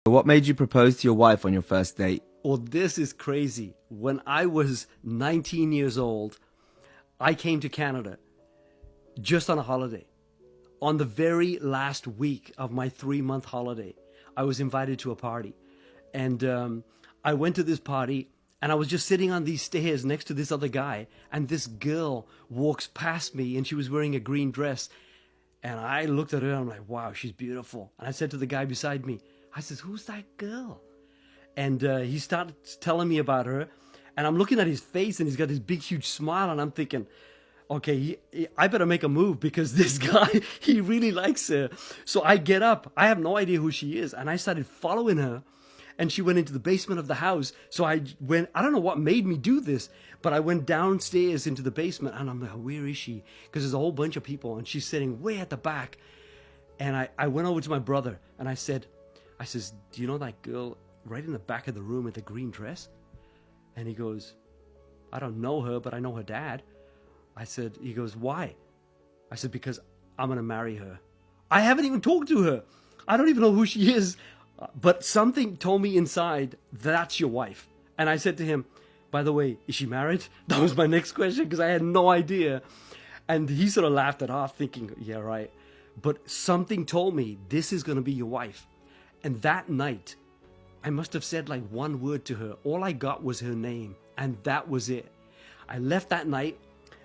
What made you propose to your wife on your first date? Well, this is crazy. When I was 19 years old, I came to Canada just on a holiday. On the very last week of my 3-month holiday, I was invited to a party. And I went to this party and I was just sitting on these stairs next to this other guy. And this girl walks past me and she was wearing a green dress. And I looked at her and I'm like, wow, she's beautiful. And I said to the guy beside me, I says, who's that girl? And he started telling me about her. And I'm looking at his face and he's got this big, huge smile. And I'm thinking, okay, I better make a move because this guy, he really likes her. So I get up. I have no idea who she is. And I started following her. And she went into the basement of the house. So I don't know what made me do this, but I went downstairs into the basement. And I'm like, where is she? Because there's a whole bunch of people. And she's sitting way at the back. And I went over to my brother and I says, do you know that girl right in the back of the room with the green dress? And he goes, I don't know her, but I know her dad. He goes, why? I said, because I'm going to marry her. I haven't even talked to her. I don't even know who she is. But something told me inside, that's your wife. And I said to him, by the way, is she married? That was my next question because I had no idea. And he sort of laughed it off thinking, yeah, right. But something told me this is going to be your wife. And that night, I must have said like one word to her. All I got was her name. And that was it. I left that night.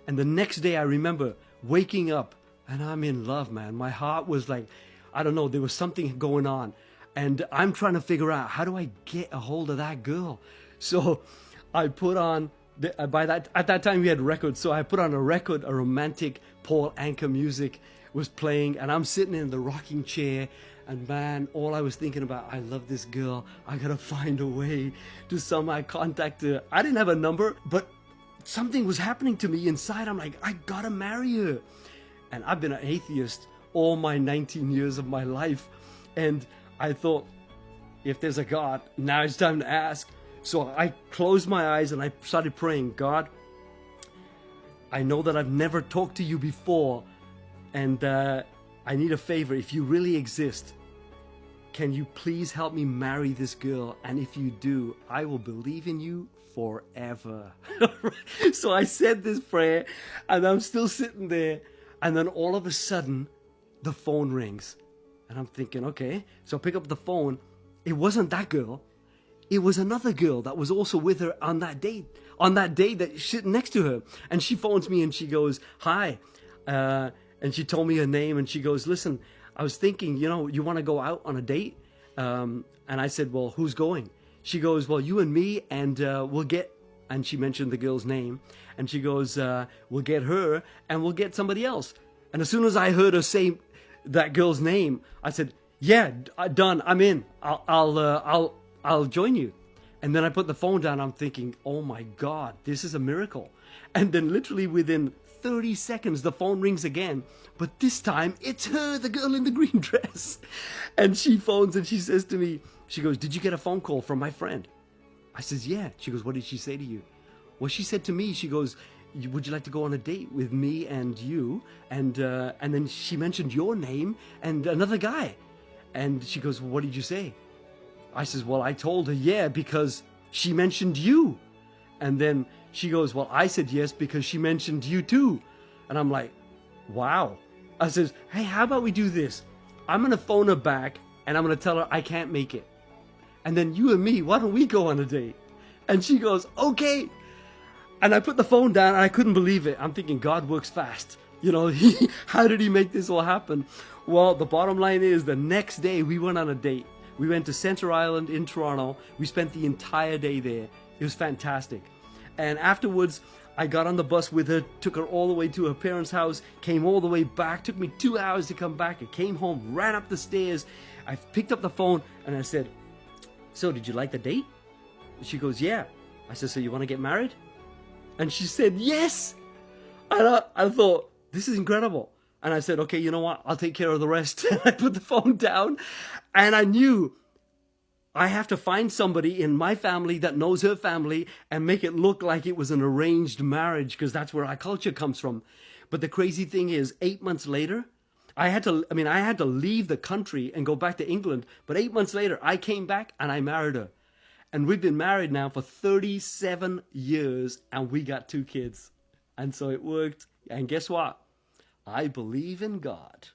And the next day I remember waking up and I'm in love, man. My heart was like, I don't know, there was something going on. And I'm trying to figure out, how do I get a hold of that girl? So I put on, at that time we had records. So I put on a record, a romantic Paul Anka music was playing. And I'm sitting in the rocking chair. And man, all I was thinking about, I love this girl. I gotta find a way to somehow contact her. I didn't have a number, but something was happening to me inside. I'm like, I gotta marry her. And I've been an atheist all my 19 years of my life. And I thought, if there's a God, now it's time to ask. So I closed my eyes and I started praying, God, I know that I've never talked to you before. And I need a favor. If you really exist, can you please help me marry this girl? And if you do, I will believe in you forever. So I said this prayer and I'm still sitting there. And then all of a sudden, the phone rings. And I'm thinking, okay. So I pick up the phone. It wasn't that girl. It was another girl that was also with her on that date. On that day that sitting next to her. And she phones me and she goes, hi. And she told me her name and she goes, listen, I was thinking, you want to go out on a date? And I said, well, who's going? She goes, well, you and me and we'll get, and she mentioned the girl's name. And she goes, we'll get her and we'll get somebody else. And as soon as I heard her say that girl's name, I said, yeah, done. I'm in. I'll join you. And then I put the phone down. I'm thinking, oh my God, this is a miracle. And then literally within 30 seconds, the phone rings again. But this time, it's her, the girl in the green dress. And she phones and she says to me, she goes, did you get a phone call from my friend? I says, yeah. She goes, what did she say to you? Well, she said to me, she goes, would you like to go on a date with me and you? And then she mentioned your name and another guy. And she goes, well, what did you say? I says, well, I told her, yeah, because she mentioned you. And then she goes, well, I said yes because she mentioned you too. And I'm like, wow. I says, hey, how about we do this? I'm going to phone her back and I'm going to tell her I can't make it. And then you and me, why don't we go on a date? And she goes, okay. And I put the phone down and I couldn't believe it. I'm thinking, God works fast. How did he make this all happen? Well, the bottom line is the next day we went on a date. We went to Center Island in Toronto. We spent the entire day there. It was fantastic. And afterwards, I got on the bus with her, took her all the way to her parents' house, came all the way back, took me 2 hours to come back. I came home, ran up the stairs. I picked up the phone and I said, so did you like the date? She goes, yeah. I said, so you want to get married? And she said, yes. And I thought, this is incredible. And I said, okay, you know what? I'll take care of the rest. And I put the phone down and I knew I have to find somebody in my family that knows her family and make it look like it was an arranged marriage because that's where our culture comes from. But the crazy thing is, 8 months later, I had to, I mean, I had to leave the country and go back to England. But 8 months later, I came back and I married her. And we've been married now for 37 years and we got 2 kids. And so it worked. And guess what? I believe in God.